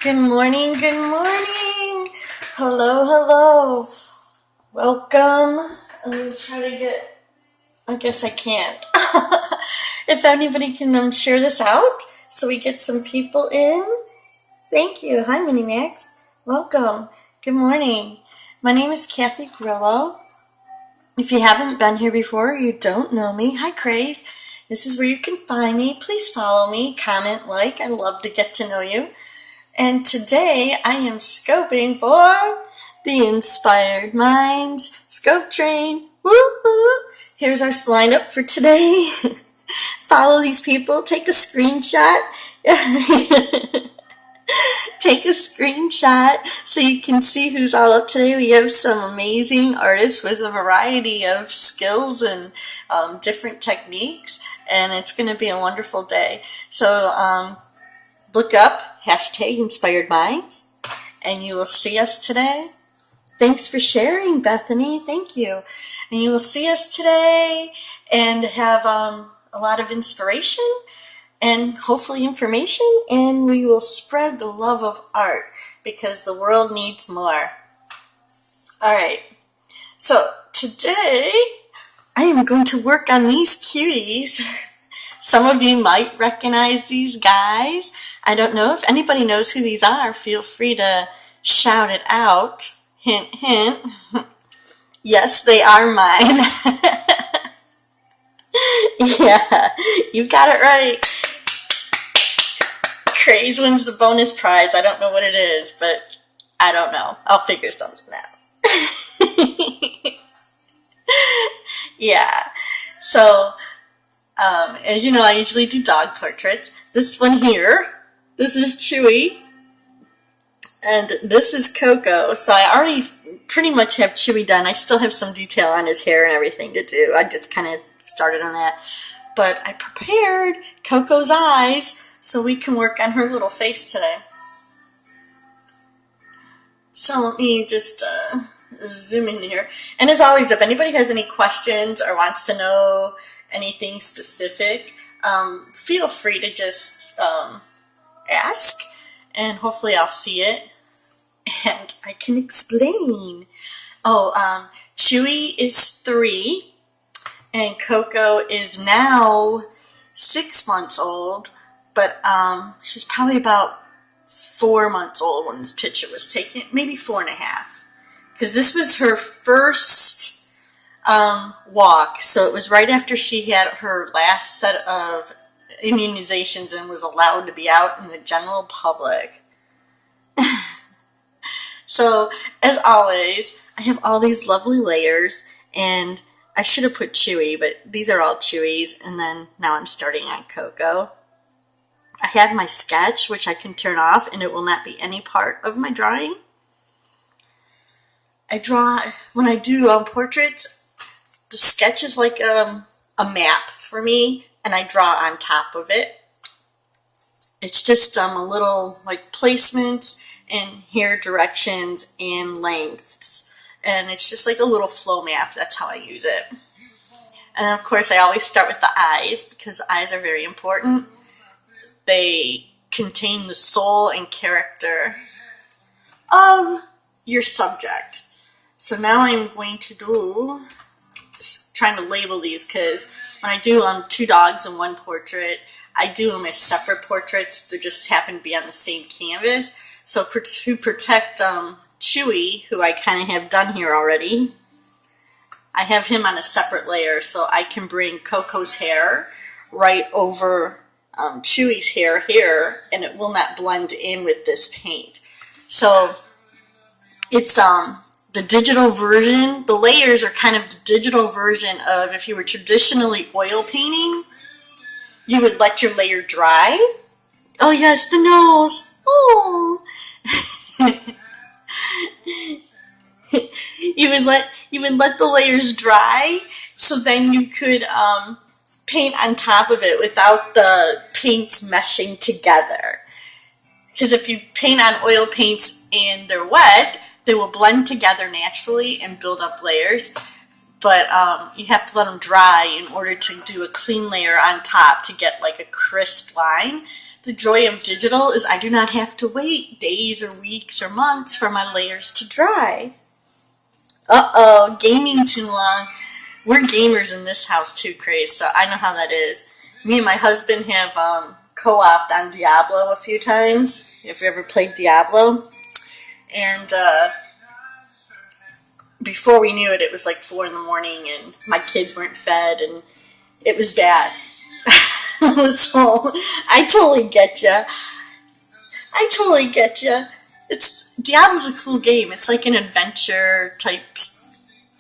Good morning, good morning. Hello, hello. Welcome. I'm going to try to I guess I can't. If anybody can share this out so we get some people in. Thank you. Hi, Minnie Max. Welcome. Good morning. My name is Kathy Grillo. If you haven't been here before, you don't know me. Hi, Craze. This is where you can find me. Please follow me, comment, like. I love to get to know you. And today I am scoping for the Inspired Minds Scope Train. Woo-hoo! Here's our lineup for today. Follow these people. Take a screenshot. Take a screenshot so you can see who's all up today. We have some amazing artists with a variety of skills and different techniques, and it's going to be a wonderful day. So look up #Inspired Minds, and you will see us today. Thanks for sharing, Bethany. Thank you. And you will see us today and have a lot of inspiration and hopefully information, and we will spread the love of art because the world needs more. All right. So today I am going to work on these cuties. Some of you might recognize these guys. I don't know if anybody knows who these are. Feel free to shout it out. Hint, hint. Yes, they are mine. Yeah, you got it right. Craze wins the bonus prize. I don't know what it is, but I don't know. I'll figure something out. Yeah. So, as you know, I usually do dog portraits. This one here, this is Chewie, and this is Coco. So I already pretty much have Chewie done. I still have some detail on his hair and everything to do. I just kind of started on that. But I prepared Coco's eyes so we can work on her little face today. So let me just zoom in here. And as always, if anybody has any questions or wants to know anything specific, feel free to just ask, and hopefully I'll see it and I can explain. Chewie is 3 and Coco is now 6 months old, but she's probably about 4 months old when this picture was taken, maybe 4.5, because this was her first walk. So it was right after she had her last set of immunizations and was allowed to be out in the general public. So as always, I have all these lovely layers, and I should have put Chewie, but these are all Chewies, and then now I'm starting on Coco. I have my sketch, which I can turn off, and it will not be any part of my drawing. I draw, when I do portraits, the sketch is like a map for me, and I draw on top of it. It's just a little like placements and hair directions and lengths, and it's just like a little flow map. That's how I use it. And of course I always start with the eyes, because eyes are very important. They contain the soul and character of your subject. So now I'm going to do, just trying to label these, because when I do 2 dogs in one portrait, I do them as separate portraits. They just happen to be on the same canvas. So to protect Chewie, who I kind of have done here already, I have him on a separate layer, so I can bring Coco's hair right over Chewie's hair here, and it will not blend in with this paint. So it's the digital version. The layers are kind of the digital version of if you were traditionally oil painting. You would let your layer dry. Oh yes, the nose. Oh. you would let the layers dry, so then you could paint on top of it without the paints meshing together. Because if you paint on oil paints and they're wet, they will blend together naturally and build up layers. But you have to let them dry in order to do a clean layer on top to get like a crisp line. The joy of digital is I do not have to wait days or weeks or months for my layers to dry. Uh-oh, gaming too long. We're gamers in this house too, Craze, so I know how that is. Me and my husband have co-opted on Diablo a few times, if you ever played Diablo. And before we knew it, it was like 4 in the morning and my kids weren't fed and it was bad. So I totally get ya. Diablo's a cool game. It's like an adventure type.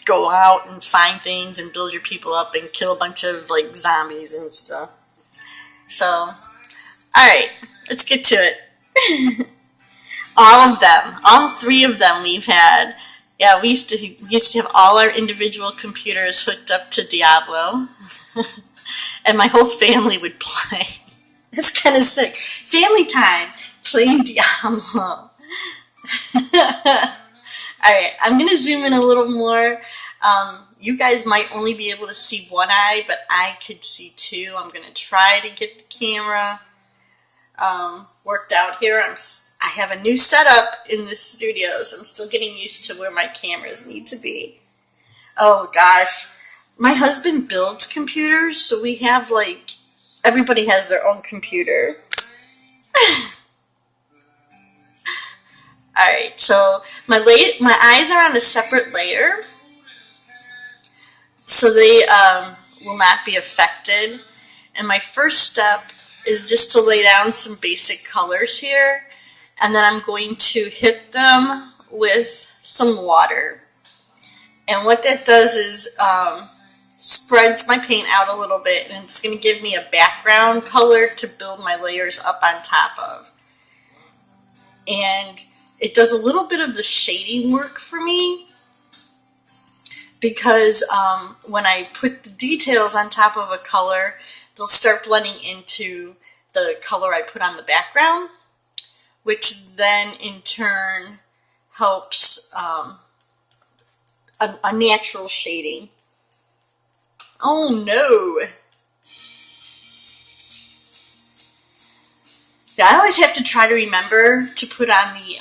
Go out and find things and build your people up and kill a bunch of like zombies and stuff. So, all right, let's get to it. All of them, all 3 of them we've had. Yeah, we used to have all our individual computers hooked up to Diablo. And my whole family would play. It's kind of sick. Family time, playing Diablo. Alright, I'm going to zoom in a little more. You guys might only be able to see one eye, but I could see 2. I'm going to try to get the camera worked out here. I have a new setup in this studio, so I'm still getting used to where my cameras need to be. Oh gosh. My husband builds computers, so we have like, everybody has their own computer. Alright, so my eyes are on a separate layer, so they will not be affected. And my first step is just to lay down some basic colors here, and then I'm going to hit them with some water. And what that does is spreads my paint out a little bit, and it's going to give me a background color to build my layers up on top of. And it does a little bit of the shading work for me, because when I put the details on top of a color, they'll start blending into the color I put on the background, which then in turn helps a natural shading. Oh no! Yeah, I always have to try to remember to put on the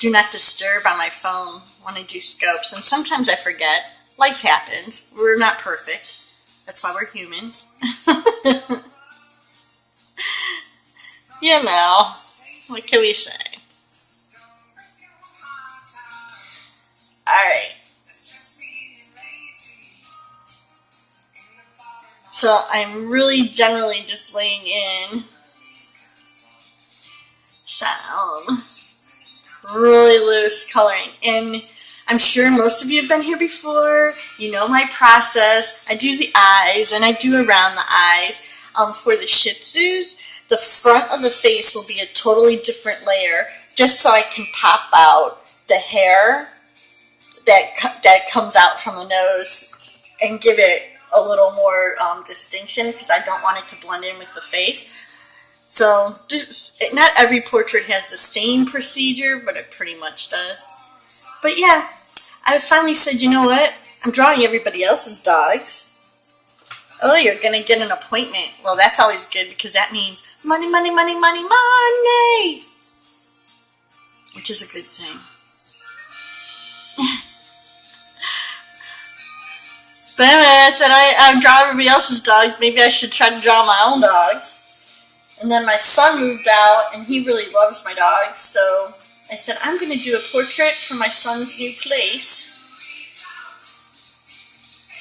do not disturb on my phone when I do scopes, and sometimes I forget. Life happens. We're not perfect. That's why we're humans. You know, what can we say? Alright. So I'm really generally just laying in some really loose coloring. And I'm sure most of you have been here before. You know my process. I do the eyes and I do around the eyes. For the Shih Tzus, the front of the face will be a totally different layer, just so I can pop out the hair that comes out from the nose and give it a little more distinction, because I don't want it to blend in with the face. So not every portrait has the same procedure, but it pretty much does. But yeah, I finally said, you know what? I'm drawing everybody else's dogs. Oh, you're going to get an appointment. Well, that's always good, because that means money, money, money, money, money! Which is a good thing. But anyway, I said I draw everybody else's dogs. Maybe I should try to draw my own dogs. And then my son moved out, and he really loves my dogs. So I said, I'm going to do a portrait for my son's new place.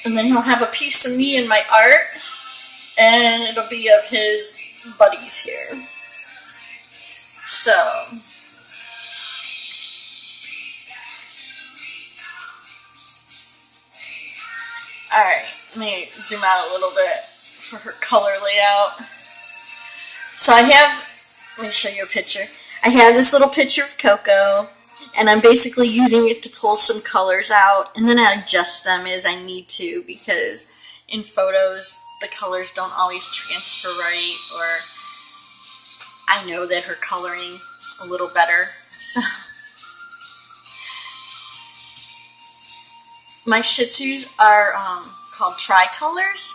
And then he'll have a piece of me in my art. And it'll be of his buddies here. So alright, let me zoom out a little bit for her color layout. So I have, let me show you a picture. I have this little picture of Coco, and I'm basically using it to pull some colors out, and then I adjust them as I need to, because in photos the colors don't always transfer right, or I know that her coloring a little better. So my Shih Tzus are called tricolors,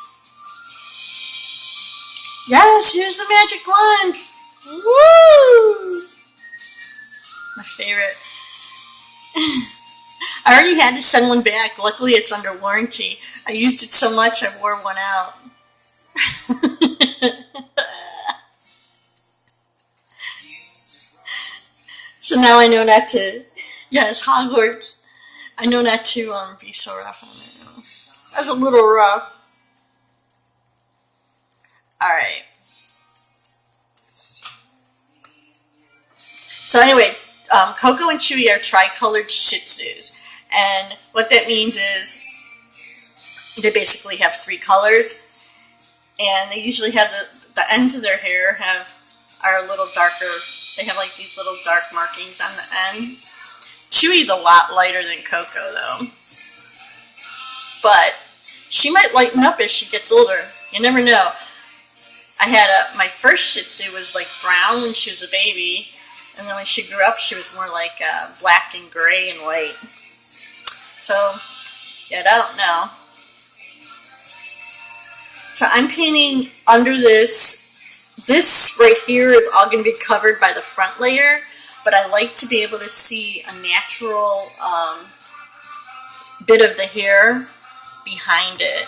Yes, here's the magic wand. Woo! My favorite. I already had to send one back. Luckily, it's under warranty. I used it so much, I wore one out. So now I know not to. Yes, Hogwarts. I know not to be so rough on it. That's a little rough. All right. So anyway, Coco and Chewie are tricolored Shih Tzus, and what that means is they basically have 3 colors, and they usually have the ends of their hair are a little darker. They have like these little dark markings on the ends. Chewie's a lot lighter than Coco though, but she might lighten up as she gets older. You never know. I had my first Shih Tzu was like brown when she was a baby, and then when she grew up, she was more like black and gray and white. So, yeah, I don't know. So I'm painting under this. This right here is all going to be covered by the front layer, but I like to be able to see a natural bit of the hair behind it.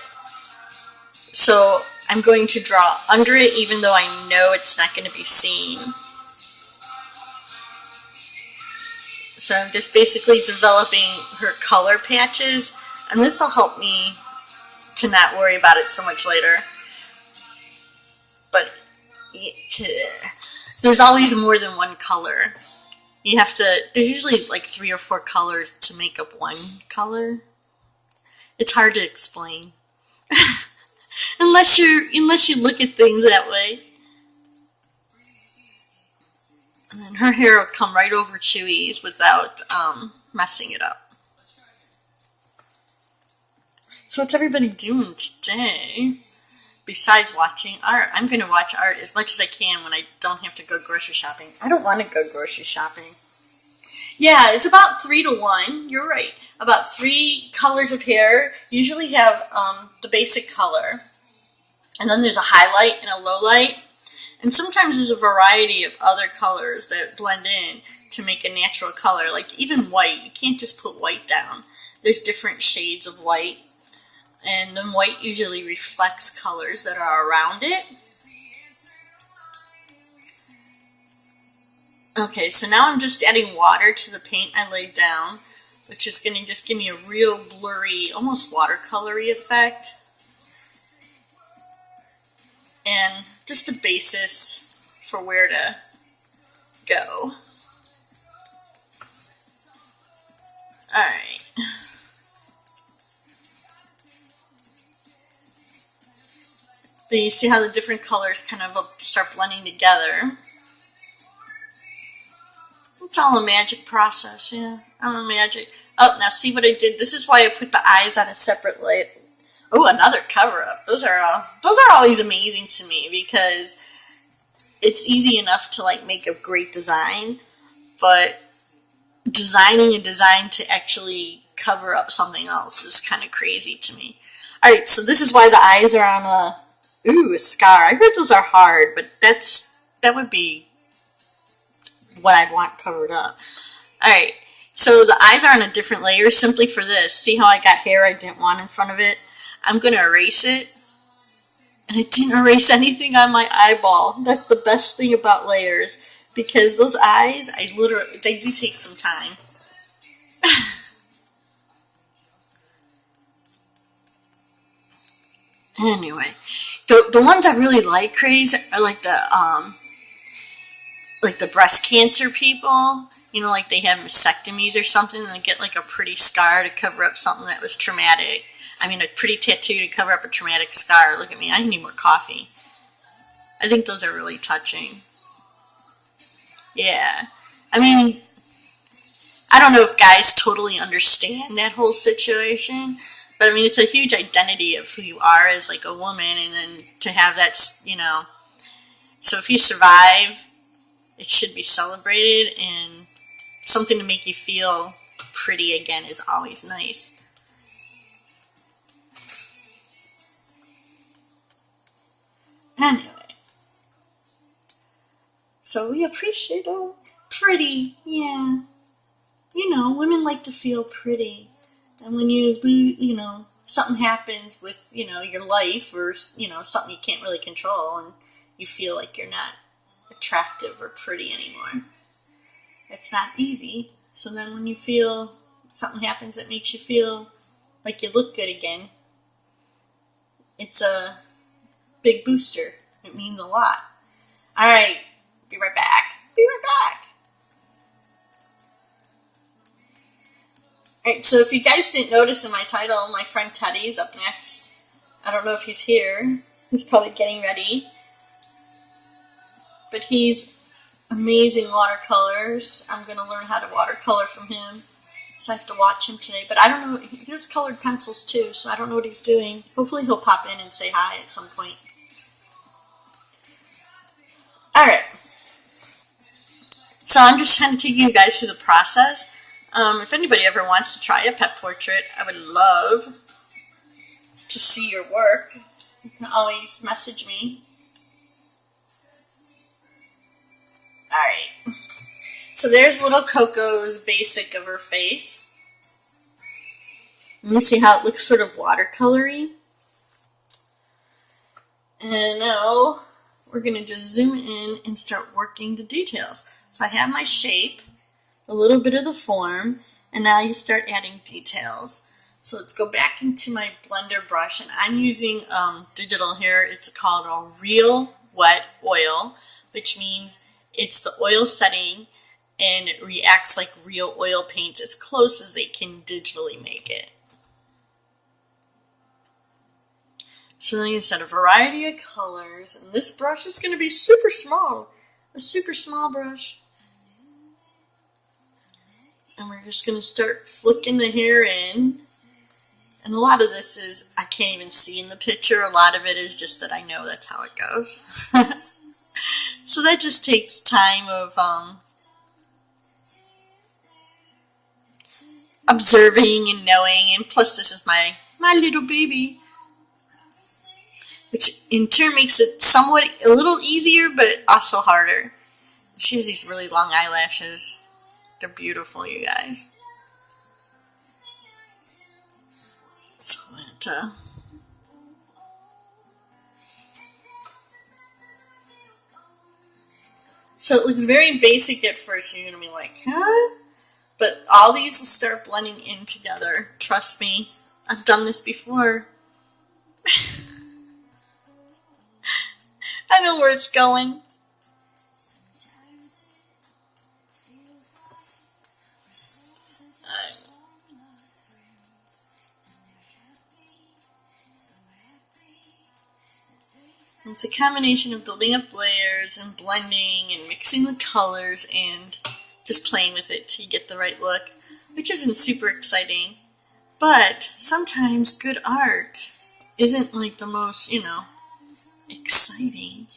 So I'm going to draw under it even though I know it's not going to be seen. So I'm just basically developing her color patches, and this will help me to not worry about it so much later. But there's always more than one color. There's usually like 3 or 4 colors to make up one color. It's hard to explain. unless you look at things that way. And then her hair will come right over Chewie's without messing it up. So what's everybody doing today? Besides watching art, I'm going to watch art as much as I can when I don't have to go grocery shopping. I don't want to go grocery shopping. Yeah, it's about 3 to 1. You're right. About 3 colors of hair. Usually have the basic color. And then there's a highlight and a low light. And sometimes there's a variety of other colors that blend in to make a natural color. Like even white. You can't just put white down. There's different shades of white. And then white usually reflects colors that are around it. Okay, so now I'm just adding water to the paint I laid down, which is going to just give me a real blurry, almost watercolory effect. And just a basis for where to go. Alright. But you see how the different colors kind of start blending together. It's all a magic process, yeah. I'm a magic. Oh, now see what I did? This is why I put the eyes on a separate light. Oh, another cover-up. Those are always amazing to me because it's easy enough to like make a great design, but designing a design to actually cover up something else is kind of crazy to me. Alright, so this is why the eyes are on a scar. I heard those are hard, but that would be what I'd want covered up. Alright, so the eyes are on a different layer simply for this. See how I got hair I didn't want in front of it? I'm going to erase it. And I didn't erase anything on my eyeball. That's the best thing about layers. Because those eyes, they do take some time. Anyway, the ones I really like, Craze, are like the breast cancer people. You know, like they have mastectomies or something, and they get like a pretty scar to cover up something that was traumatic. I mean, a pretty tattoo to cover up a traumatic scar. Look at me, I need more coffee. I think those are really touching. Yeah. I mean, I don't know if guys totally understand that whole situation, but I mean, it's a huge identity of who you are as like a woman, and then to have that, you know. So if you survive, it should be celebrated, and something to make you feel pretty again is always nice. Anyway, So we appreciate, oh, pretty, yeah. You know, women like to feel pretty. And when you lose, you know, something happens with, you know, your life or, you know, something you can't really control and you feel like you're not attractive or pretty anymore. It's not easy. So then when you feel something happens that makes you feel like you look good again, it's a big booster. It means a lot. All right, be right back. Be right back. All right, so if you guys didn't notice in my title, my friend Teddy's up next. I don't know if he's here. He's probably getting ready. But he's amazing watercolors. I'm going to learn how to watercolor from him. So I have to watch him today. But I don't know. He has colored pencils too, so I don't know what he's doing. Hopefully he'll pop in and say hi at some point. All right. So I'm just trying to take you guys through the process. If anybody ever wants to try a pet portrait, I would love to see your work. You can always message me. Alright. So there's little Coco's basic of her face. And you see how it looks sort of watercolory? And now we're going to just zoom in and start working the details. So I have my shape, a little bit of the form, and now you start adding details. So let's go back into my blender brush, and I'm using digital here. It's called a real wet oil, which means it's the oil setting and it reacts like real oil paints as close as they can digitally make it. So then you set a variety of colors, and this brush is going to be super small, a super small brush. And we're just going to start flicking the hair in. And a lot of this is, I can't even see in the picture. A lot of it is just that I know that's how it goes. So that just takes time of observing and knowing. And plus this is my little baby, which in turn makes it somewhat a little easier, but also harder. She has these really long eyelashes. They're beautiful, you guys. So it looks very basic at first. You're going to be like, huh? But all these will start blending in together. Trust me. I've done this before. I know where it's going. It's a combination of building up layers and blending and mixing the colors and just playing with it to get the right look, which isn't super exciting. But sometimes good art isn't like the most, you know, exciting.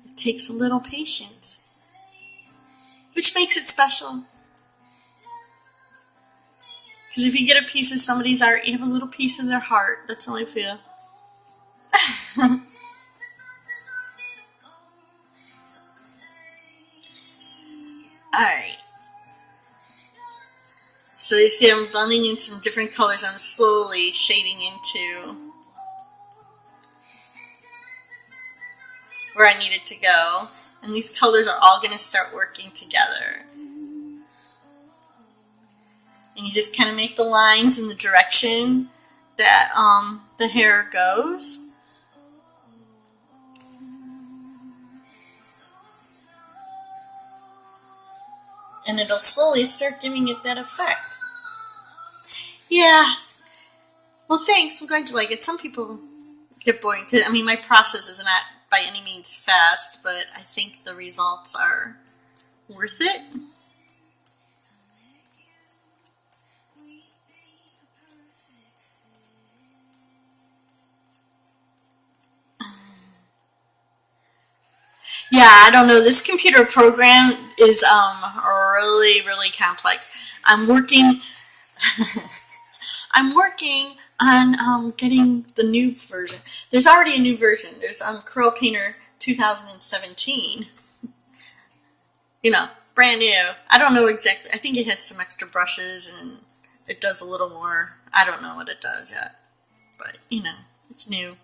It takes a little patience, which makes it special. Because if you get a piece of somebody's art, you have a little piece of their heart. That's how I feel. Alright. So you see I'm blending in some different colors. I'm slowly shading into where I need it to go. And these colors are all going to start working together. And you just kind of make the lines in the direction that the hair goes. And it'll slowly start giving it that effect. Yeah. Well, thanks. I'm going to like it. Some people get boring. Cause, I mean, my process is not by any means fast, but I think the results are worth it. Yeah, I don't know. This computer program is really, really complex. I'm working on getting the new version. There's already a new version. There's Corel Painter 2017. You know, brand new. I don't know exactly. I think it has some extra brushes and it does a little more. I don't know what it does yet. But, you know, it's new.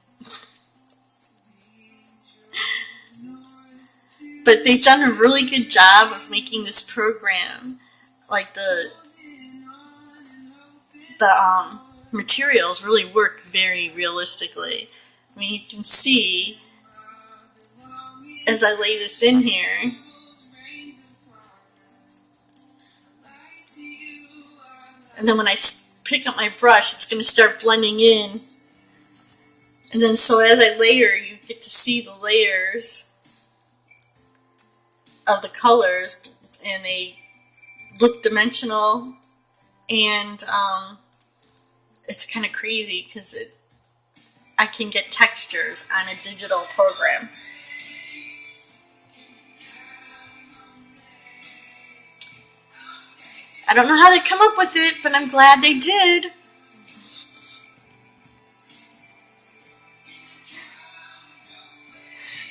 But they've done a really good job of making this program, like the materials really work very realistically. I mean, you can see as I lay this in here, and then when I pick up my brush, it's going to start blending in. And then so as I layer, you get to see the layers of the colors, and they look dimensional, and it's kind of crazy because I can get textures on a digital program. I don't know how they come up with it, but I'm glad they did.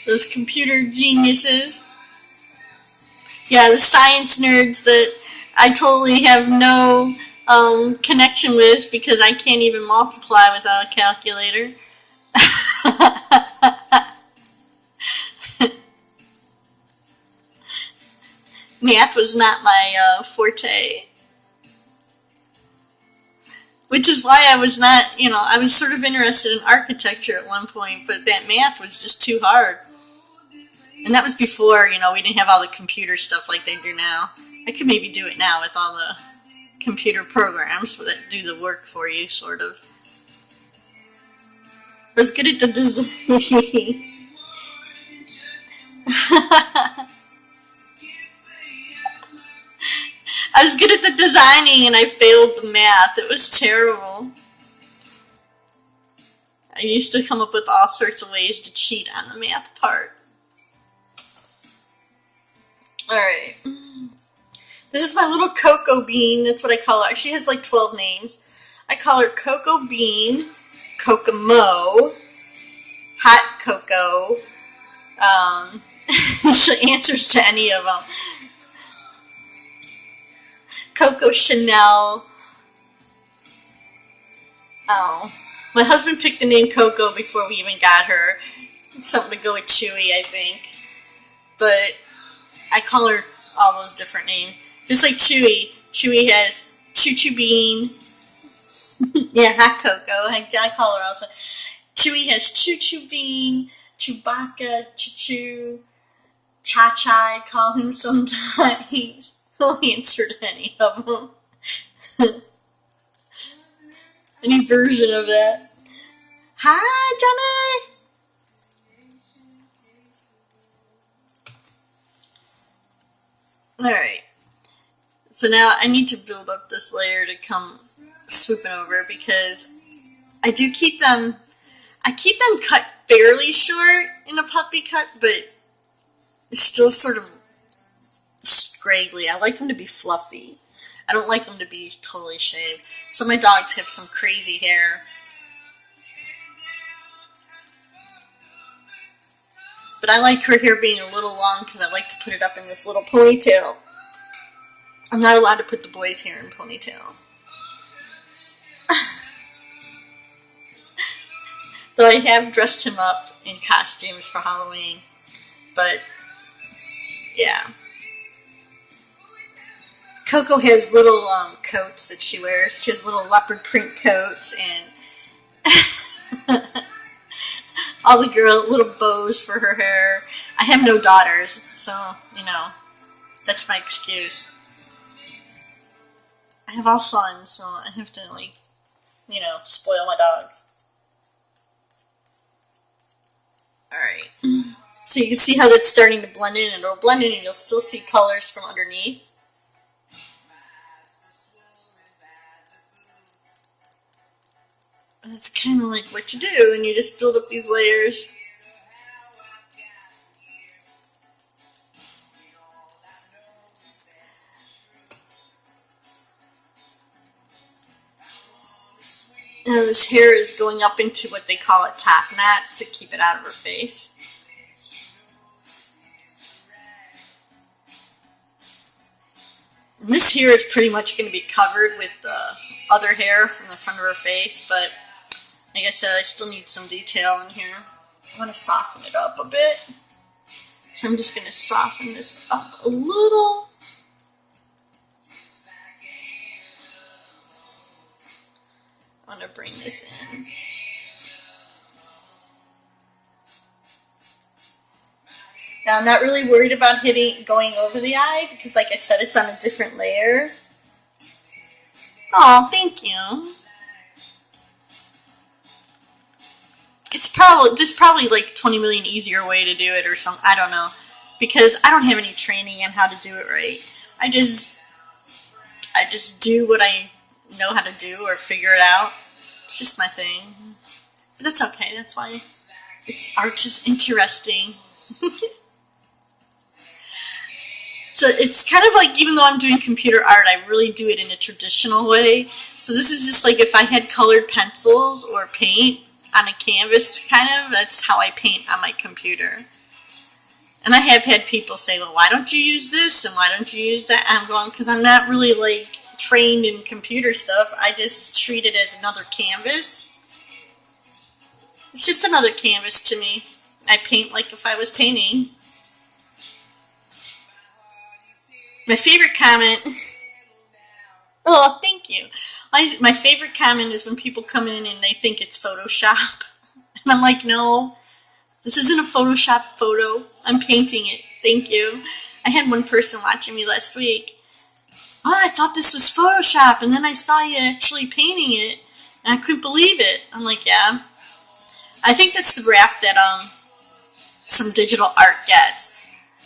Those computer geniuses. Yeah, the science nerds that I totally have no connection with because I can't even multiply without a calculator. Math was not my forte. Which is why I was not, I was sort of interested in architecture at one point, but that math was just too hard. And that was before, we didn't have all the computer stuff like they do now. I could maybe do it now with all the computer programs that do the work for you, sort of. I was good at the design. I was good at the designing and I failed the math. It was terrible. I used to come up with all sorts of ways to cheat on the math part. Alright. This is my little Coco Bean. That's what I call her. She has like 12 names. I call her Coco Bean, Kokomo, Hot Coco. She answers to any of them. Coco Chanel. Oh. My husband picked the name Coco before we even got her. Something to go with Chewie, I think. But I call her all those different names. Just like Chewie. Chewie has Choo Choo Bean. Yeah, Hot Coco. I call her also. Chewie has Choo Choo Bean, Chewbacca, Choo Choo, Cha Cha, I call him sometimes. He'll answer to any of them. Any version of that. Hi, Johnny! Alright. So now I need to build up this layer to come swooping over because I keep them cut fairly short in a puppy cut, but it's still sort of scraggly. I like them to be fluffy. I don't like them to be totally shaved. So my dogs have some crazy hair. But I like her hair being a little long because I like to put it up in this little ponytail. I'm not allowed to put the boys' hair in ponytail. Though I have dressed him up in costumes for Halloween. But, yeah. Coco has little coats that she wears. She has little leopard print coats and all the little bows for her hair. I have no daughters, so, that's my excuse. I have all sons, so I have to, spoil my dogs. Alright. So you can see how that's starting to blend in, and it'll blend in and you'll still see colors from underneath. And that's kind of like what you do, and you just build up these layers. Now this hair is going up into what they call a top knot to keep it out of her face. And this here is pretty much going to be covered with the other hair from the front of her face, but like I said, I still need some detail in here. I want to soften it up a bit. So I'm just going to soften this up a little. I want to bring this in. Now I'm not really worried about going over the eye because, like I said, it's on a different layer. Oh, thank you. There's probably like 20 million easier way to do it or something. I don't know, because I don't have any training on how to do it right. I just do what I know how to do or figure it out. It's just my thing. But that's okay. That's why art is interesting. So it's kind of like, even though I'm doing computer art, I really do it in a traditional way. So this is just like if I had colored pencils or paint on a canvas, kind of, that's how I paint on my computer. And I have had people say, well, why don't you use this and why don't you use that? I'm going, because I'm not really like trained in computer stuff. I just treat it as another canvas. It's just another canvas to me. I paint like if I was painting. My favorite comment, oh, thank you. My favorite comment is when people come in and they think it's Photoshop. And I'm like, no, this isn't a Photoshop photo. I'm painting it. Thank you. I had one person watching me last week. Oh, I thought this was Photoshop, and then I saw you actually painting it, and I couldn't believe it. I'm like, yeah. I think that's the rap that some digital art gets.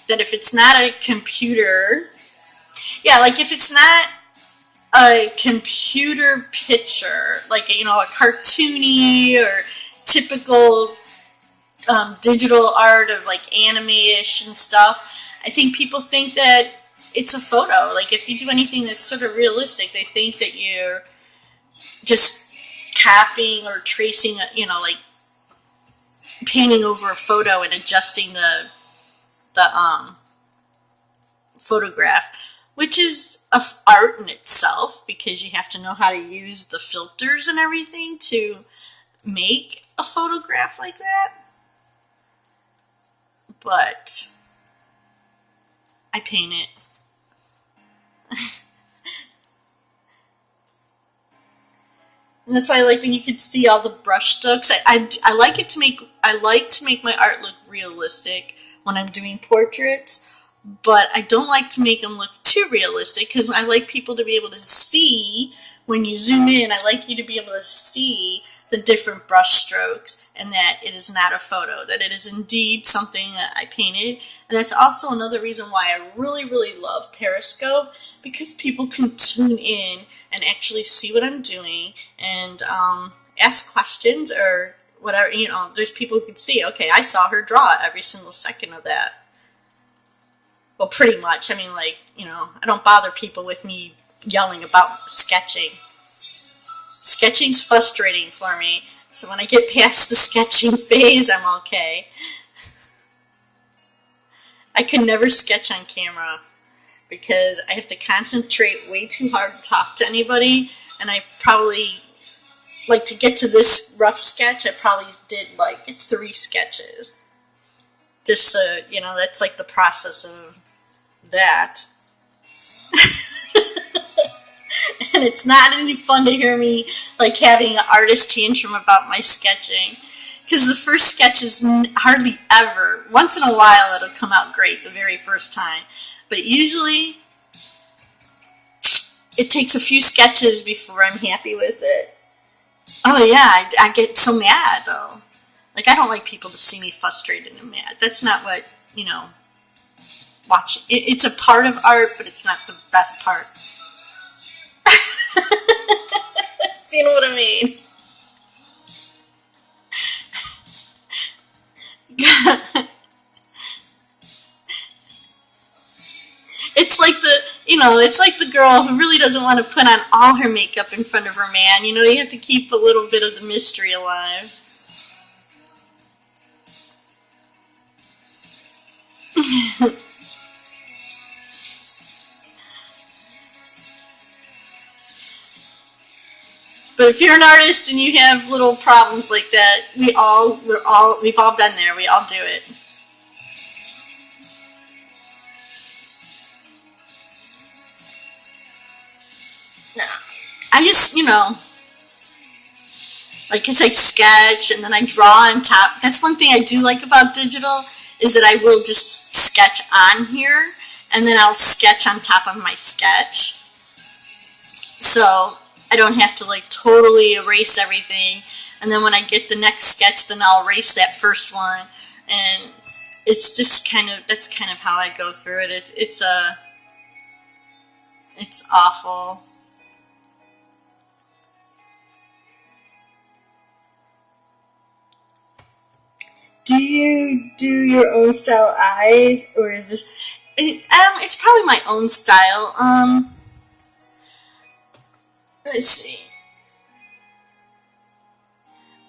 That if it's not a computer... Yeah, like if it's not a computer picture, like, you know, a cartoony or typical digital art of like anime-ish and stuff, I think people think that it's a photo. Like if you do anything that's sort of realistic, they think that you're just copying or tracing, you know, like painting over a photo and adjusting the photograph. Which is art in itself, because you have to know how to use the filters and everything to make a photograph like that. But I paint it. And that's why I like when you can see all the brush strokes. I like to make my art look realistic when I'm doing portraits. But I don't like to make them look too realistic, because I like people to be able to see, when you zoom in, I like you to be able to see the different brush strokes, and that it is not a photo, that it is indeed something that I painted. And that's also another reason why I really, really love Periscope, because people can tune in and actually see what I'm doing and ask questions or whatever. You know, there's people who can see, okay, I saw her draw every single second of that. Well, pretty much. I mean, like, you know, I don't bother people with me yelling about sketching. Sketching's frustrating for me. So when I get past the sketching phase, I'm okay. I can never sketch on camera because I have to concentrate way too hard to talk to anybody. And I probably, like, to get to this rough sketch, I probably did like 3 sketches. Just so, you know, that's like the process of that. And it's not any fun to hear me like having an artist tantrum about my sketching, because the first sketch is hardly ever, once in a while it'll come out great the very first time, but usually it takes a few sketches before I'm happy with it. Oh yeah, I get so mad though. Like, I don't like people to see me frustrated and mad. That's not what, you know, watching. It's a part of art, but it's not the best part. Do you know what I mean? It's like it's like the girl who really doesn't want to put on all her makeup in front of her man. You know, you have to keep a little bit of the mystery alive. But if you're an artist and you have little problems like that, we've all been there. We all do it. No. I just, like I say, sketch, and then I draw on top. That's one thing I do like about digital, is that I will just sketch on here, and then I'll sketch on top of my sketch. So I don't have to like totally erase everything. And then when I get the next sketch, then I'll erase that first one. And it's just that's kind of how I go through it. It's awful. Do you do your own style eyes, or is this? It's probably my own style. Let's see.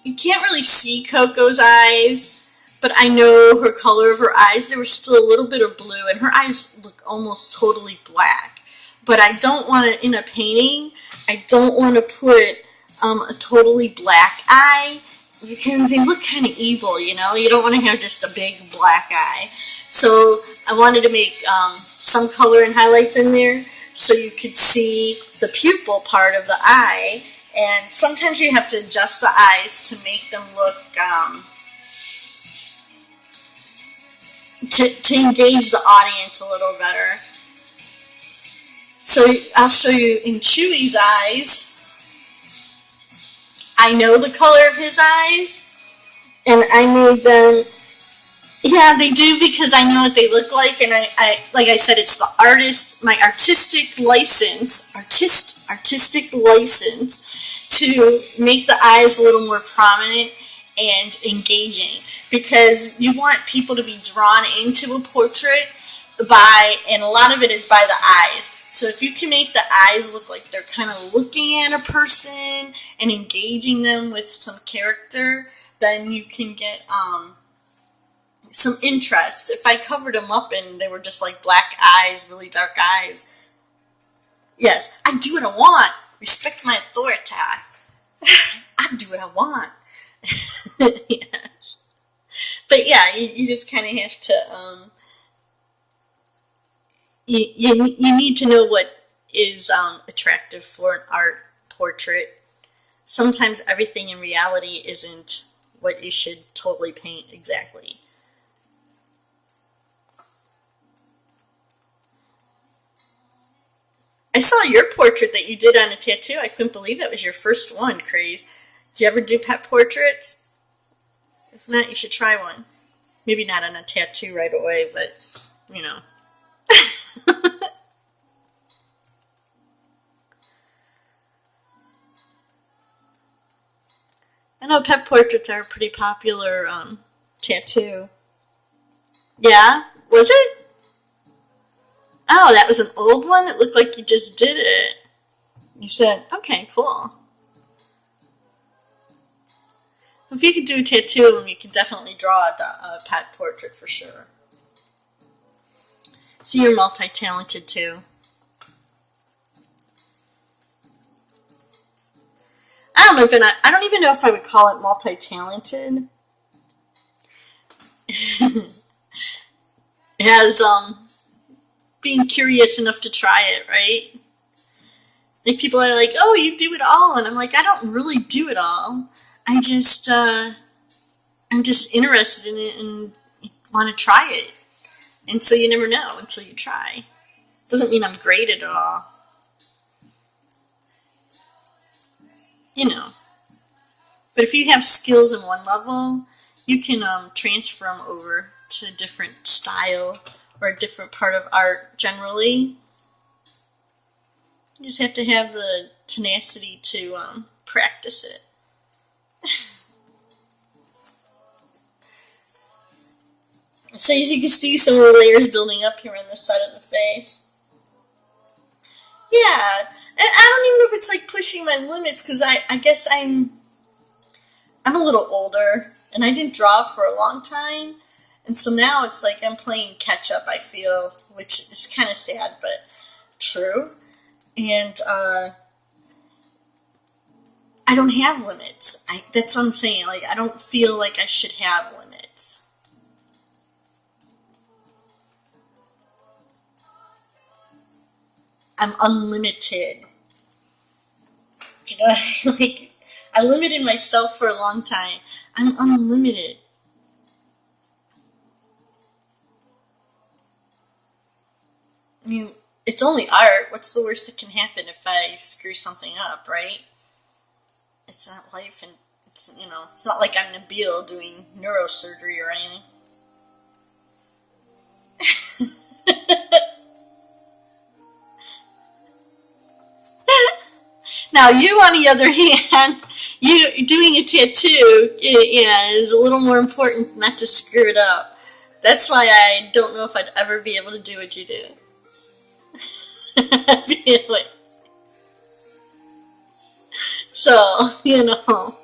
You can't really see Coco's eyes, but I know her color of her eyes. There was still a little bit of blue, and her eyes look almost totally black. But I don't want to, in a painting, I don't want to put a totally black eye, because they look kind of evil, You don't want to have just a big black eye. So I wanted to make some color and highlights in there so you could see the pupil part of the eye. And sometimes you have to adjust the eyes to make them look, to engage the audience a little better. So I'll show you in Chewie's eyes. I know the color of his eyes, and I made them, yeah, they do, because I know what they look like, and I like I said, it's my artistic license to make the eyes a little more prominent and engaging, because you want people to be drawn into a portrait and a lot of it is by the eyes. So if you can make the eyes look like they're kind of looking at a person and engaging them with some character, then you can get some interest. If I covered them up and they were just like black eyes, really dark eyes, yes, I do what I want. Respect my authority. I do what I want. Yes. But yeah, you just kind of have to, you need to know what is attractive for an art portrait. Sometimes everything in reality isn't what you should totally paint exactly. I saw your portrait that you did on a tattoo. I couldn't believe that was your first one, Craze. Did you ever do pet portraits? If not, you should try one. Maybe not on a tattoo right away, but, I know pet portraits are a pretty popular tattoo. Yeah? Was it? Oh, that was an old one? It looked like you just did it. You said, okay, cool. If you could do a tattoo of them, you can definitely draw a pet portrait for sure. So you're multi-talented too. I don't even know if I would call it multi-talented. It has being curious enough to try it, right? Like people are like, oh, you do it all, and I'm like, I don't really do it all. I'm just interested in it and want to try it. And so you never know until you try. Doesn't mean I'm great at it all. But if you have skills in one level, you can transfer them over to a different style or a different part of art generally. You just have to have the tenacity to practice it. So as you can see, some of the layers building up here on this side of the face. Yeah, and I don't even know if it's like pushing my limits, because I guess I'm a little older, and I didn't draw for a long time, and so now it's like I'm playing catch up, I feel, which is kind of sad, but true. And I I don't have limits. That's what I'm saying. Like, I don't feel like I should have limits. I'm unlimited. You know, like, I limited myself for a long time. I'm unlimited. I mean, it's only art. What's the worst that can happen if I screw something up, right? It's not life, and it's, you know, it's not like I'm Nabil doing neurosurgery or anything. Now, you, on the other hand, you doing a tattoo, yeah, is a little more important not to screw it up. That's why I don't know if I'd ever be able to do what you do. Really. So, you know.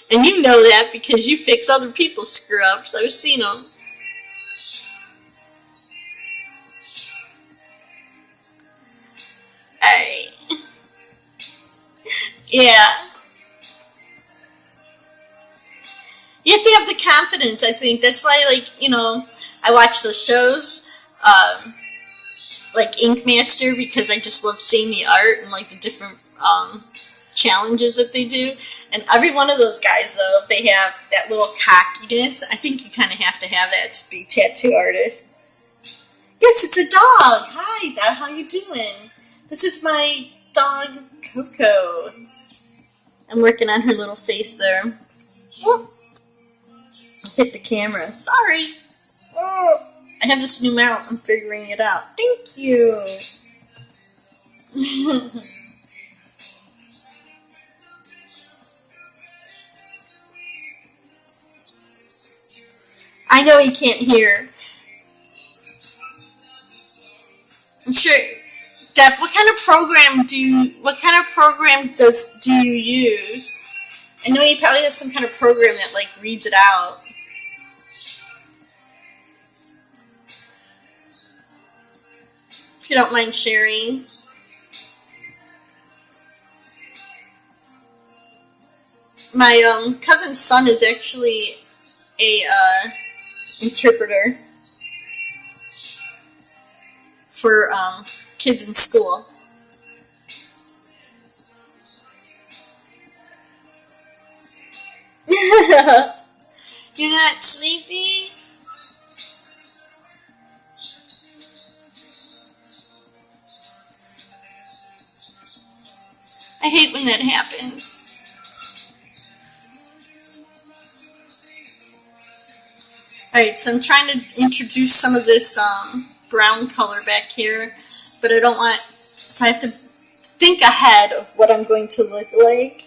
And you know that because you fix other people's screw-ups. I've seen them. Alright. Yeah. You have to have the confidence, I think. That's why, like, you know, I watch those shows, like Ink Master, because I just love seeing the art and, like, the different challenges that they do. And every one of those guys, though, they have that little cockiness. I think you kind of have to have that to be tattoo artists. Yes, it's a dog. Hi, Dad. How you doing? This is my dog, Coco. I'm working on her little face there. Whoop. Hit the camera. Sorry. Oh, I have this new mount. I'm figuring it out. Thank you. I know he can't hear. I'm sure. Def, what kind of program do you use? I know he probably has some kind of program that, like, reads it out. If you don't mind sharing. My cousin's son is actually a interpreter for kids in school. You're not sleepy? I hate when that happens. Alright, so I'm trying to introduce some of this brown color back here, but I don't want, so I have to think ahead of what I'm going to look like.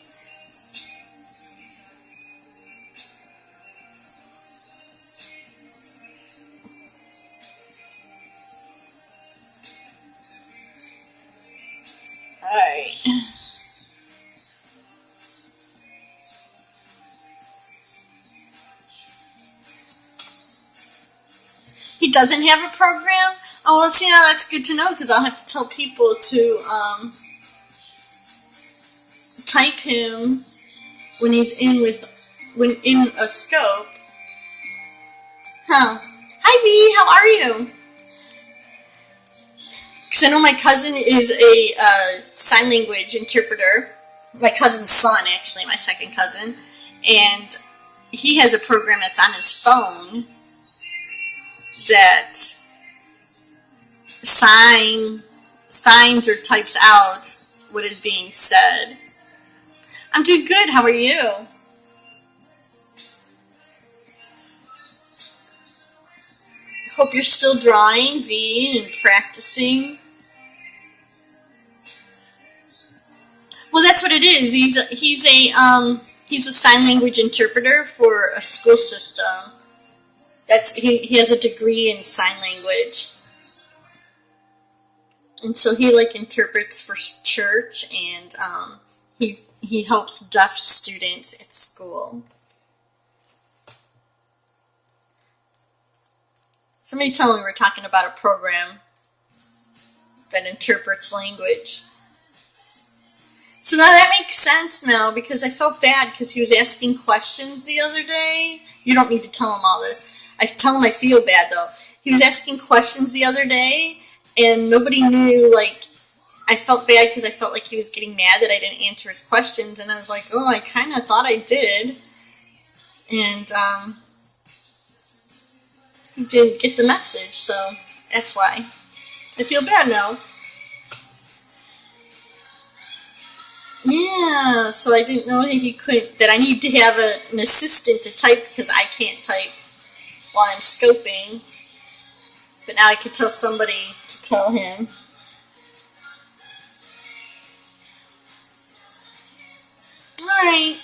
Alright. He doesn't have a program? Oh, well, see, now that's good to know, because I'll have to tell people to type him when he's in a scope. Huh. Hi, V, how are you? Because I know my cousin is a sign language interpreter. My cousin's son, actually, my second cousin. And he has a program that's on his phone that signs or types out what is being said. I'm doing good. How are you? Hope you're still drawing, V, and practicing. Well, that's what it is. He's a sign language interpreter for a school system. He has a degree in sign language. And so he, like, interprets for church, and he helps deaf students at school. Somebody told me we're talking about a program that interprets language. So now that makes sense now, because I felt bad because he was asking questions the other day. You don't need to tell him all this. I tell him I feel bad, though. He was asking questions the other day, and nobody knew, like, I felt bad because I felt like he was getting mad that I didn't answer his questions, and I was like, oh, I kind of thought I did. And he didn't get the message, so that's why. I feel bad now. Yeah, so I didn't know that he couldn't, that I need to have an assistant to type because I can't type while I'm scoping. But now I could tell somebody to tell him. Alright.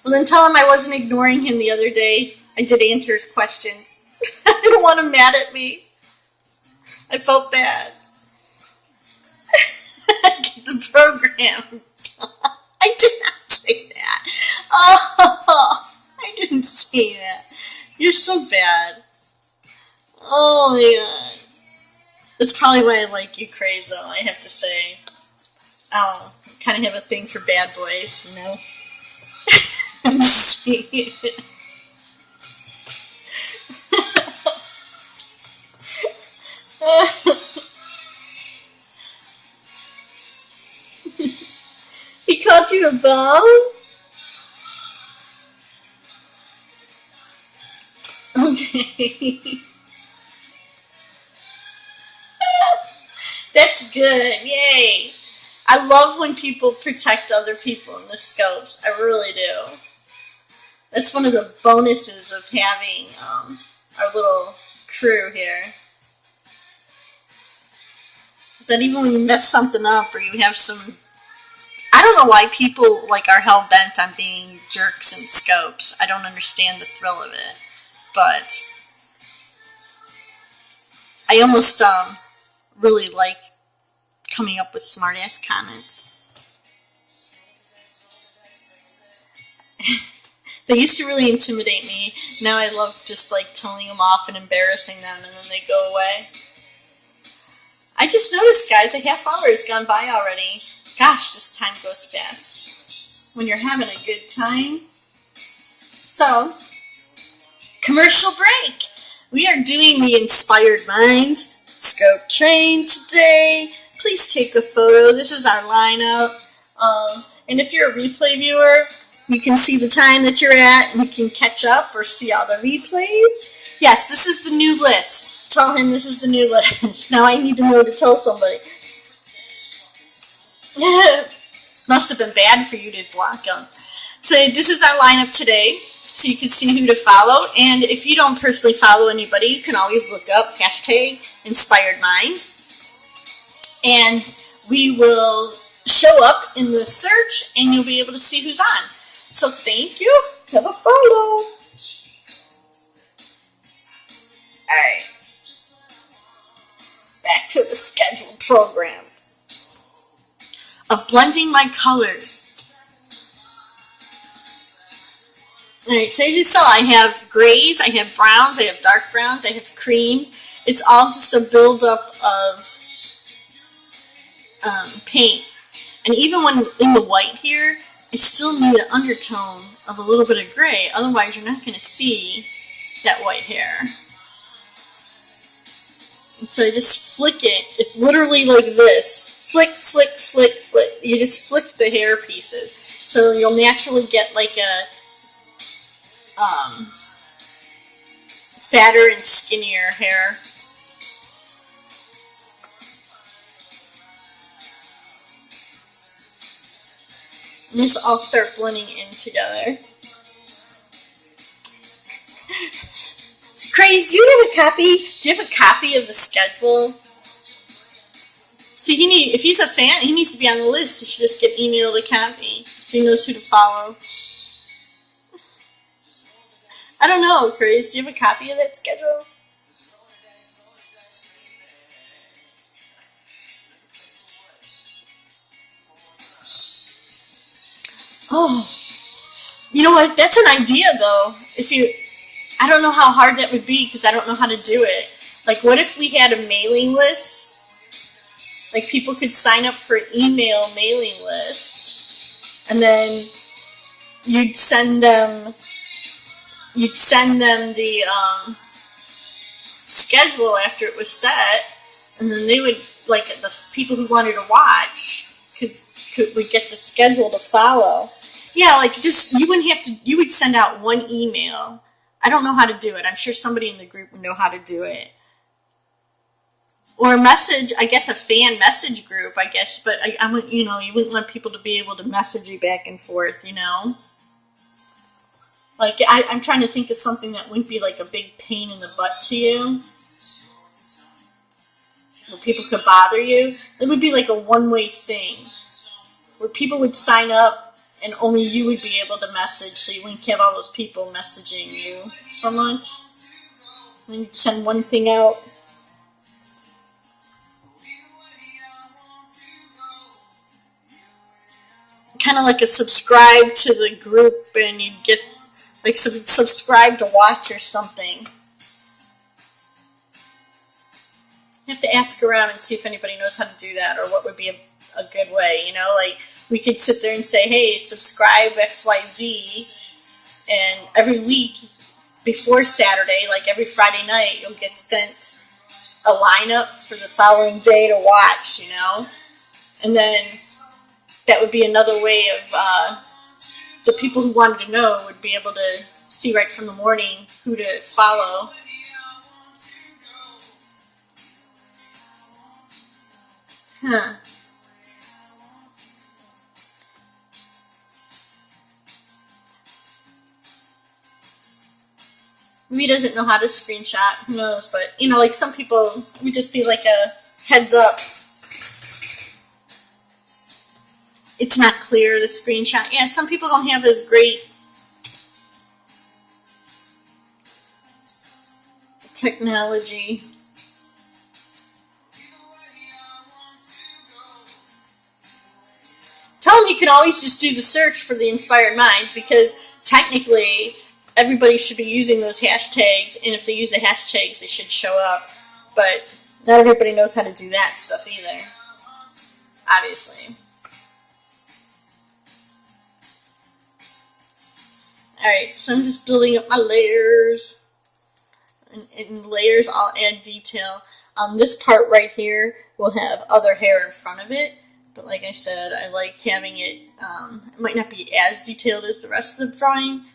Well, then tell him I wasn't ignoring him the other day. I did answer his questions. I don't want him mad at me. I felt bad. Get the program. I did not say that. Oh, I didn't say that. You're so bad. Oh my god. That's probably why I like you, Crazy, though, I have to say. Oh, I kind of have a thing for bad boys, you know? I'm just saying it. He called you a bum? Okay. That's good. Yay. I love when people protect other people in the scopes. I really do. That's one of the bonuses of having our little crew here. Is that even when you mess something up or you have some... I don't know why people like are hell-bent on being jerks in scopes. I don't understand the thrill of it. But I almost really like coming up with smart-ass comments. They used to really intimidate me. Now I love just like telling them off and embarrassing them, and then they go away. I just noticed, guys, a half hour has gone by already. Gosh, this time goes fast when you're having a good time. So, commercial break. We are doing the Inspired Minds Scope Train today. Please take a photo. This is our lineup. And if you're a replay viewer, you can see the time that you're at and you can catch up or see all the replays. Yes, this is the new list. Tell him this is the new list. Now I need to know to tell somebody. Must have been bad for you to block them. So this is our lineup today, so you can see who to follow. And if you don't personally follow anybody, you can always look up hashtag Inspired Minds. And we will show up in the search, and you'll be able to see who's on. So thank you. Have a photo. Alright. Back to the scheduled program of blending my colors. Alright, so as you saw, I have grays, I have browns, I have dark browns, I have creams. It's all just a buildup of paint. And even when in the white here, I still need an undertone of a little bit of gray, otherwise you're not going to see that white hair. And so I just flick it. It's literally like this. Flick, flick, flick, flick. You just flick the hair pieces. So you'll naturally get like a fatter and skinnier hair. And this all start blending in together. It's crazy. Do you have a copy? Do you have a copy of the schedule? See, if he's a fan, he needs to be on the list. He should just get emailed a copy so he knows who to follow. I don't know, Chris. Do you have a copy of that schedule? Oh, you know what? That's an idea, though. I don't know how hard that would be because I don't know how to do it. Like, what if we had a mailing list Like people could sign up for email mailing lists, and then you'd send them the schedule after it was set, and then they would, like, the people who wanted to watch would get the schedule to follow. Yeah, like, just, you wouldn't have to, you would send out one email. I don't know how to do it. I'm sure somebody in the group would know how to do it. Or a message, I guess a fan message group, I guess, but you know, you wouldn't want people to be able to message you back and forth, you know? Like, I'm trying to think of something that wouldn't be like a big pain in the butt to you, where people could bother you. It would be like a one-way thing, where people would sign up and only you would be able to message, so you wouldn't have all those people messaging you so much. And you'd send one thing out. Kind of like a subscribe to the group, and you'd get, like, subscribe to watch or something. You have to ask around and see if anybody knows how to do that, or what would be a good way, you know? Like, we could sit there and say, hey, subscribe XYZ, and every week before Saturday, like every Friday night, you'll get sent a lineup for the following day to watch, you know? And then that would be another way of, the people who wanted to know would be able to see right from the morning who to follow. Huh. Maybe he doesn't know how to screenshot, who knows, but, you know, like, some people, it would just be like a heads up. It's not clear, the screenshot. Yeah, some people don't have as great technology. Tell them you can always just do the search for the Inspired Minds, because technically everybody should be using those hashtags, and if they use the hashtags, they should show up. But not everybody knows how to do that stuff either, obviously. Alright, so I'm just building up my layers. In layers, I'll add detail. This part right here will have other hair in front of it. But like I said, I like having it, it might not be as detailed as the rest of the drawing,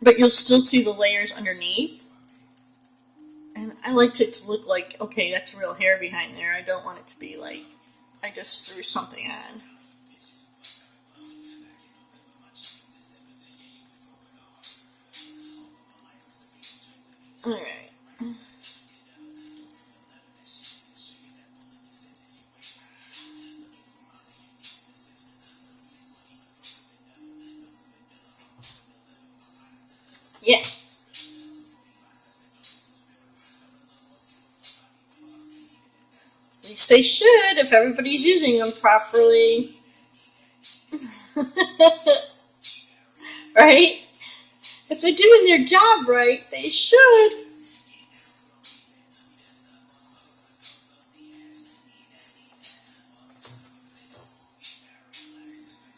but you'll still see the layers underneath. And I like it to look like, okay, that's real hair behind there. I don't want it to be like, I just threw something on. Alright. Yeah. At least they should, if everybody's using them properly. Right? If they're doing their job right, they should.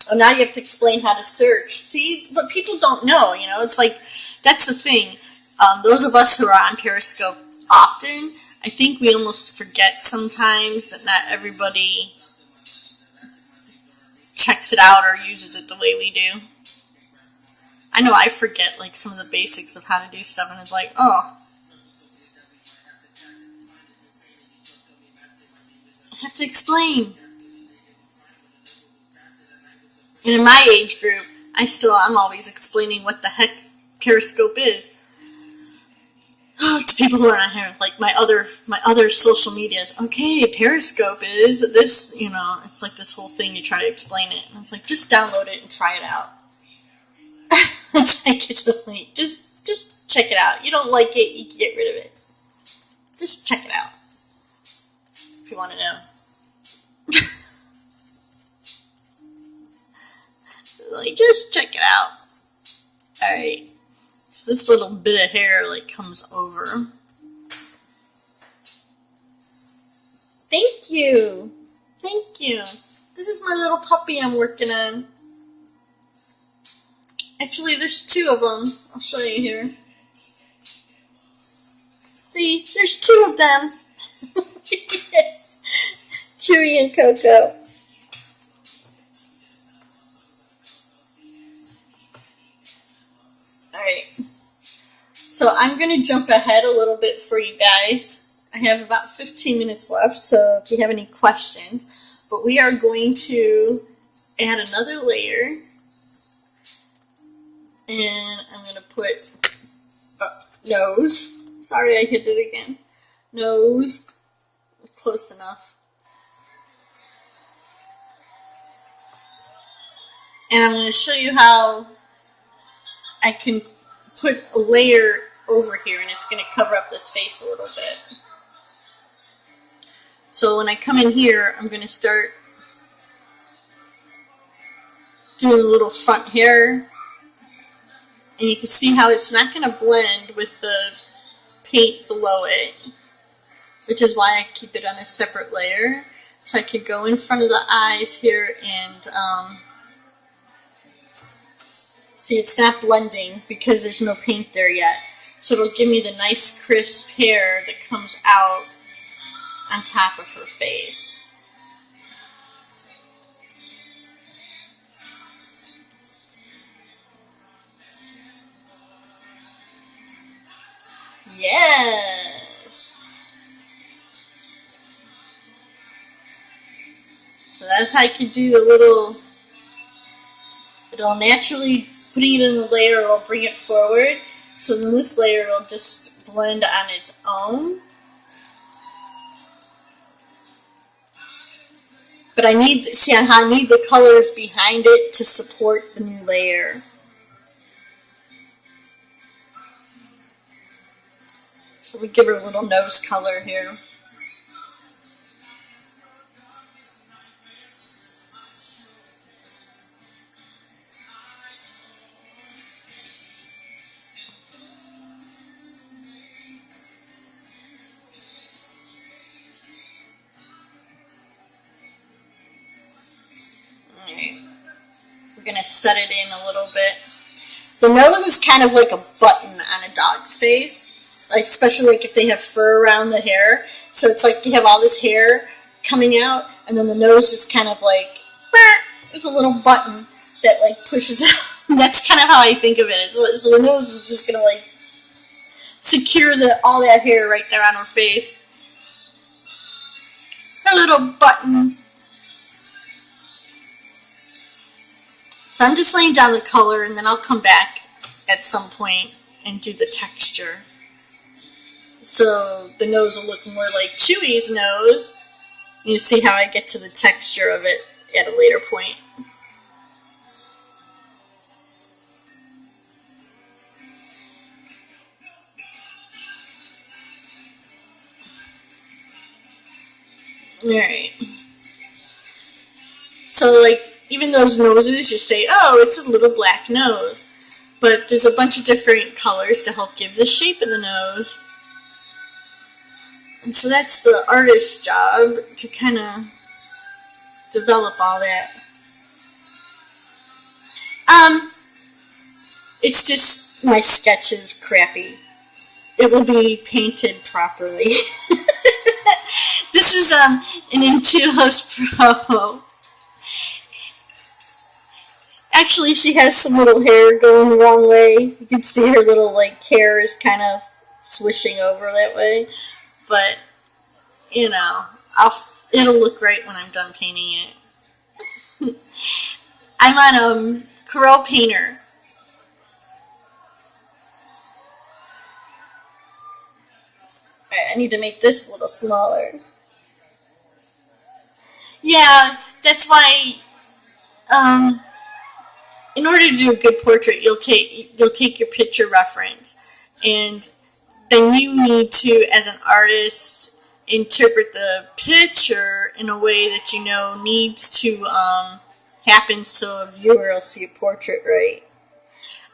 Oh, now you have to explain how to search. See, but people don't know, you know, it's like, that's the thing. Those of us who are on Periscope often, I think we almost forget sometimes that not everybody checks it out or uses it the way we do. I know I forget, like, some of the basics of how to do stuff, and it's like, oh. I have to explain. And in my age group, I'm always explaining what the heck Periscope is. To people who are not here, like my other social medias. Okay, Periscope is this, you know, it's like this whole thing, you try to explain it. And it's like, just download it and try it out. It's like, it's the point. Just check it out. You don't like it, you can get rid of it. Just check it out. If you want to know. Like, just check it out. Alright. So this little bit of hair, like, comes over. Thank you. you. This is my little puppy I'm working on. Actually, there's two of them. I'll show you here. See, there's two of them. Chewie and Coco. Alright. So I'm going to jump ahead a little bit for you guys. I have about 15 minutes left, so if you have any questions. But we are going to add another layer. And I'm going to put nose. Sorry, I hit it again. Nose. Close enough. And I'm going to show you how I can put a layer over here and it's going to cover up this face a little bit. So when I come in here, I'm going to start doing a little front hair. And you can see how it's not going to blend with the paint below it, which is why I keep it on a separate layer. So I could go in front of the eyes here and see, it's not blending because there's no paint there yet. So it'll give me the nice crisp hair that comes out on top of her face. Yes! So that's how I can do the little, it'll naturally, putting it in the layer will bring it forward. So then this layer will just blend on its own. But I need, see how I need the colors behind it to support the new layer. So we give her a little nose color here. Alright. We're going to set it in a little bit. The nose is kind of like a button on a dog's face. Like, especially like if they have fur around the hair. So it's like you have all this hair coming out, and then the nose just kind of like, it's a little button that like pushes out. That's kind of how I think of it. So the nose is just going to like secure all that hair right there on her face. Her little button. So I'm just laying down the color, and then I'll come back at some point and do the texture. So the nose will look more like Chewie's nose. You see how I get to the texture of it at a later point. Alright. So like, even those noses, you say, oh, it's a little black nose. But there's a bunch of different colors to help give the shape of the nose. And so that's the artist's job, to kind of develop all that. It's just my sketch is crappy. It will be painted properly. This is an Intuos Pro. Actually, she has some little hair going the wrong way. You can see her little like hair is kind of swishing over that way. But, you know, it'll look great when I'm done painting it. I'm on Corel Painter. Alright, I need to make this a little smaller. Yeah, that's why, in order to do a good portrait, you'll take your picture reference, and then you need to, as an artist, interpret the picture in a way that you know needs to happen so a viewer will see a portrait right.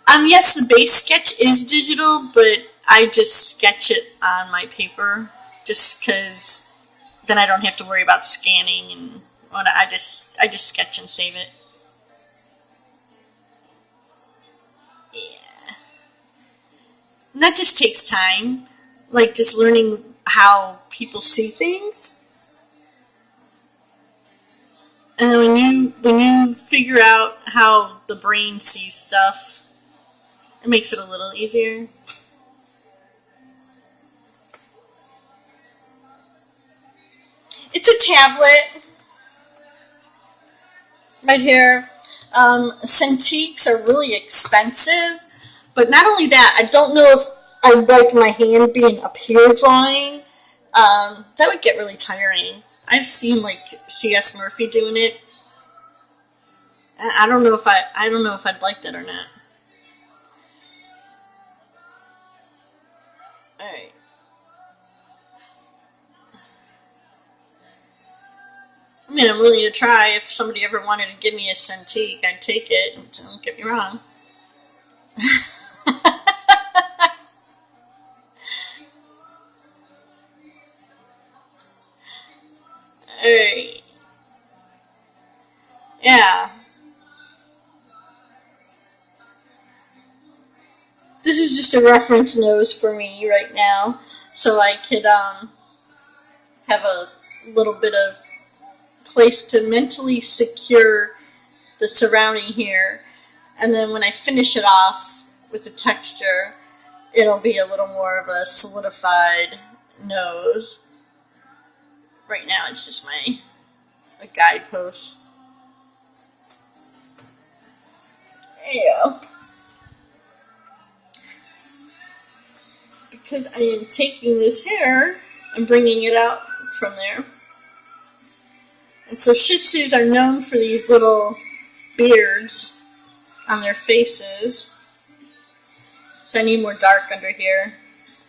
Yes, the base sketch is digital, but I just sketch it on my paper just because then I don't have to worry about scanning and when I just sketch and save it. Yeah. And that just takes time, like just learning how people see things. And then when you figure out how the brain sees stuff, it makes it a little easier. It's a tablet right here. Cintiqs are really expensive, but not only that, I don't know if I'd like my hand being up here drawing. That would get really tiring. I've seen like C.S. Murphy doing it. I don't know if I'd like that or not. All right. I mean, I'm willing to try. If somebody ever wanted to give me a Cintiq, I'd take it. Don't get me wrong. Alright. Yeah. This is just a reference nose for me right now. So I could have a little bit of place to mentally secure the surrounding here. And then when I finish it off with the texture, it'll be a little more of a solidified nose. Right now it's just a guidepost. There you go. Because I am taking this hair and bringing it out from there. And so Shih Tzus are known for these little beards on their faces. So I need more dark under here.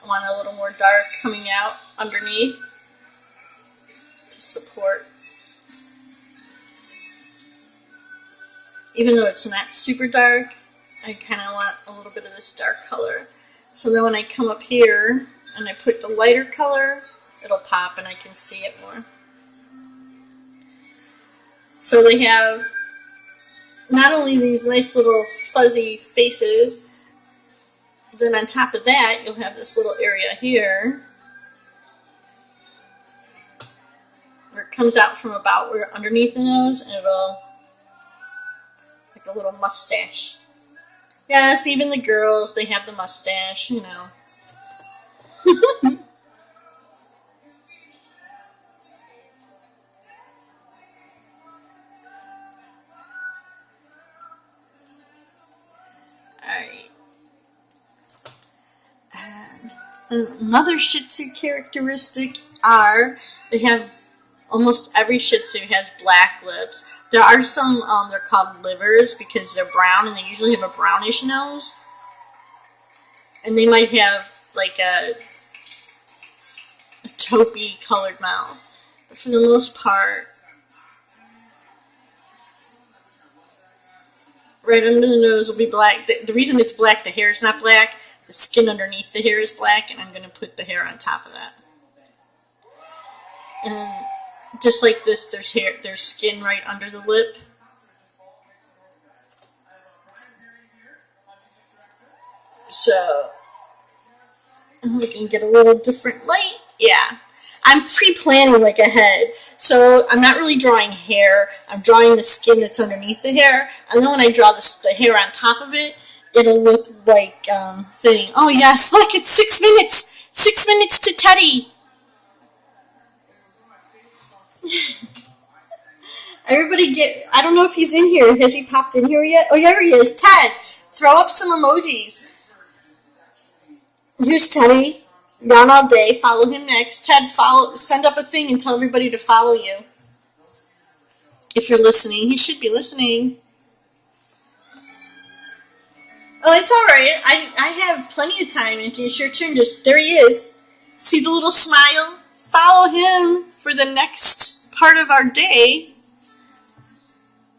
I want a little more dark coming out underneath to support. Even though it's not super dark, I kind of want a little bit of this dark color. So then when I come up here and I put the lighter color, it'll pop and I can see it more. So they have not only these nice little fuzzy faces, then on top of that, you'll have this little area here where it comes out from about where underneath the nose, and it'll like a little mustache. Yes, even the girls, they have the mustache, you know. Alright. And another Shih Tzu characteristic are they have almost every Shih Tzu has black lips. There are some, they're called livers because they're brown and they usually have a brownish nose. And they might have like a taupey colored mouth. But for the most part, right under the nose will be black. The reason it's black, the hair is not black. The skin underneath the hair is black, and I'm going to put the hair on top of that. And just like this, there's skin right under the lip. So, we can get a little different light. Yeah. I'm pre-planning like ahead. So I'm not really drawing hair. I'm drawing the skin that's underneath the hair. And then when I draw the hair on top of it, it'll look like thing. Oh yes, look, it's 6 minutes. 6 minutes to Teddy. Everybody I don't know if he's in here. Has he popped in here yet? Oh, there he is. Ted, throw up some emojis. Here's Teddy. Gone all day. Follow him next. Ted, send up a thing and tell everybody to follow you. If you're listening. He should be listening. Oh, it's alright. I have plenty of time. If it's your turn, there he is. See the little smile? Follow him for the next part of our day.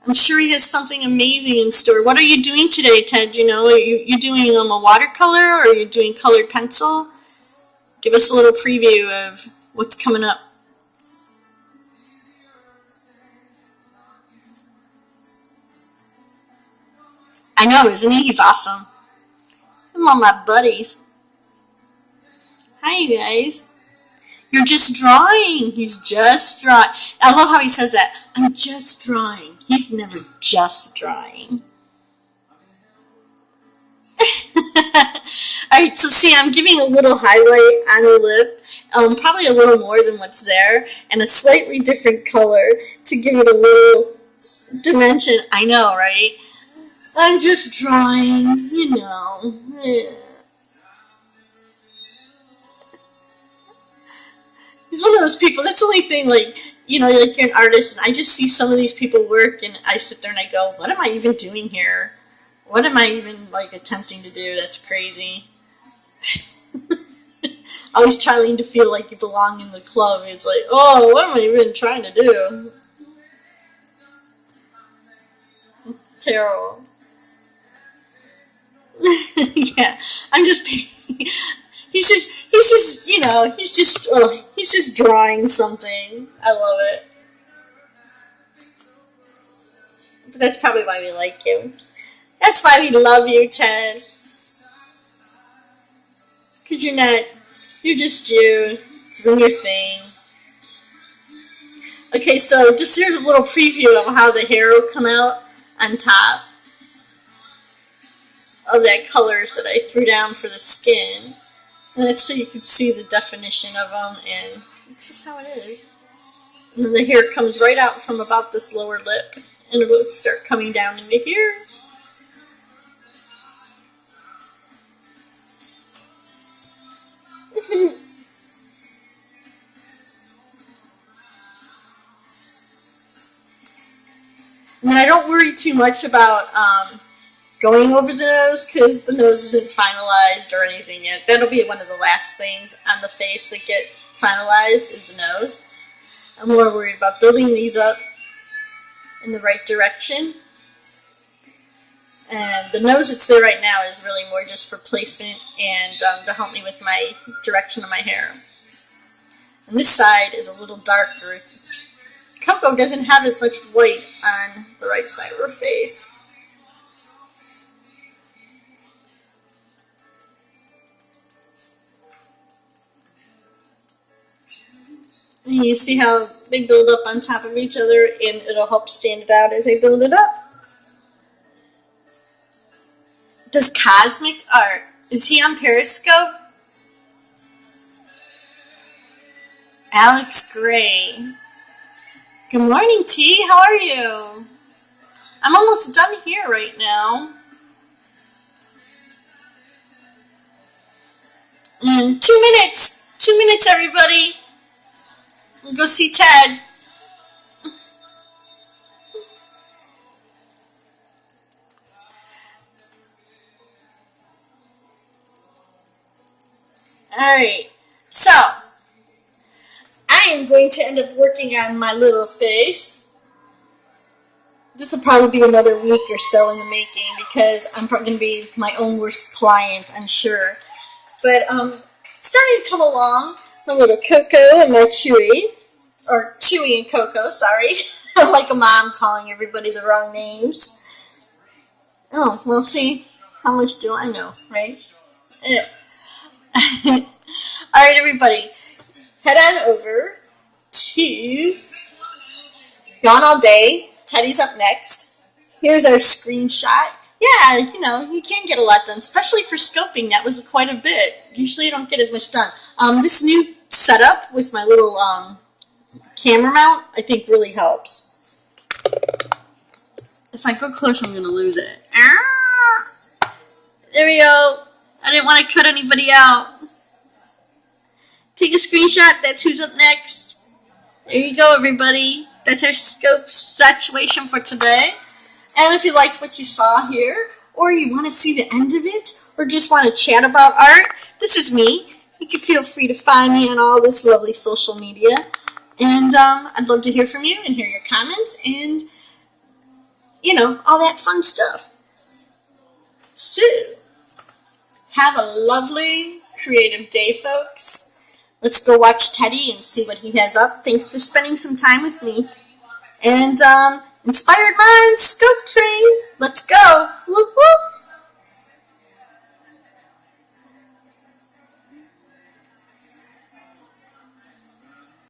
I'm sure he has something amazing in store. What are you doing today, Ted? You know, are you doing a watercolor or are you doing colored pencil? Give us a little preview of what's coming up. I know, isn't he? He's awesome. I'm all my buddies. Hi, you guys. You're just drawing. He's just drawing. I love how he says that. I'm just drawing. He's never just drawing. Alright, so see, I'm giving a little highlight on the lip. Probably a little more than what's there. And a slightly different color to give it a little dimension. I know, right? I'm just drawing, you know. He's one of those people, that's the only thing, like, you know, like you're an artist, and I just see some of these people work, and I sit there and I go, what am I even doing here? What am I even, like, attempting to do? That's crazy. Always trying to feel like you belong in the club. It's like, oh, what am I even trying to do? Terrible. Yeah, I'm just... He's just, you know, he's just drawing something. I love it. But that's probably why we like him. That's why we love you, Ted. Because you're just you, doing your thing. Okay, so just here's a little preview of how the hair will come out on top of that colors that I threw down for the skin. And that's so you can see the definition of them, and it's just how it is. And then the hair comes right out from about this lower lip, and it will start coming down into here. And then I don't worry too much about going over the nose, because the nose isn't finalized or anything yet. That'll be one of the last things on the face that get finalized is the nose. I'm more worried about building these up in the right direction. And the nose that's there right now is really more just for placement and to help me with my direction of my hair. And this side is a little darker. Coco doesn't have as much white on the right side of her face. And you see how they build up on top of each other, and it'll help stand it out as I build it up. Does Cosmic Art, is he on Periscope? Alex Gray. Good morning, T. How are you? I'm almost done here right now. 2 minutes. 2 minutes, everybody. We'll go see Ted. Alright, so I am going to end up working on my little face. This will probably be another week or so in the making because I'm probably going to be my own worst client, I'm sure. But it's starting to come along. My little Coco and my Chewie. Or Chewie and Coco, sorry. I'm like a mom calling everybody the wrong names. Oh, well, see, how much do I know, right? Alright, everybody, head on over to Gone All Day. Teddy's up next. Here's our screenshot. Yeah, you know, you can get a lot done, especially for scoping. That was quite a bit. Usually I don't get as much done. This new setup with my little camera mount, I think really helps. If I go close, I'm going to lose it. There we go. I didn't want to cut anybody out. Take a screenshot. That's who's up next. There you go, everybody. That's our scope situation for today. And if you liked what you saw here, or you want to see the end of it, or just want to chat about art, this is me. You can feel free to find me on all this lovely social media. And I'd love to hear from you and hear your comments and, you know, all that fun stuff. So, have a lovely, creative day, folks. Let's go watch Teddy and see what he has up. Thanks for spending some time with me. And Inspired Minds Scope Train. Let's